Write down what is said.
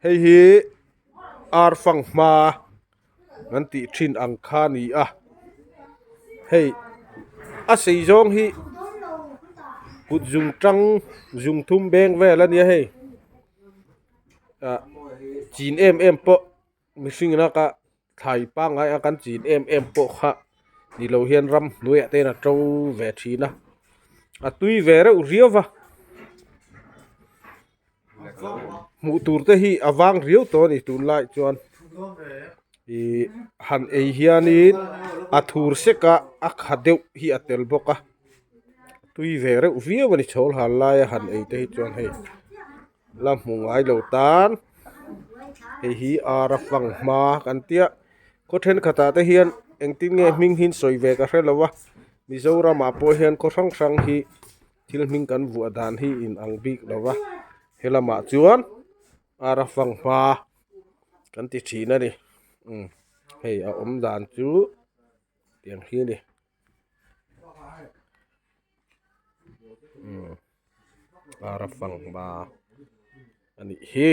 hei hi ar fanghma ngan ti thin ang kha ni a hei a sei zong hi put dùng trăng dùng thum beng ve la nia hei chín em po mi sinh na ka thai pa ngai akan chín em po kha ni lo hian ram nuya te na trâu ve thina a tui ve ra u riova mu tur te hi awang riu to ni tun lai chuan i han ei hianin a thur seka a khadeu hi atel boka tui ve ra u viu ni chhol hal lai han ei te hi chuan hei lam mungai lo tan hei hi ara fanghma kan tia ko then khata te hian engtin nge hming hin soi ve ka hrelowa mizoram a po hian ko sang sang hi thil hming kan vu dan hi in ang bik lowa helama chuan ara fanghma kan ti thina ni hei a om dan chu tiang hi ni ara fanghma ani hi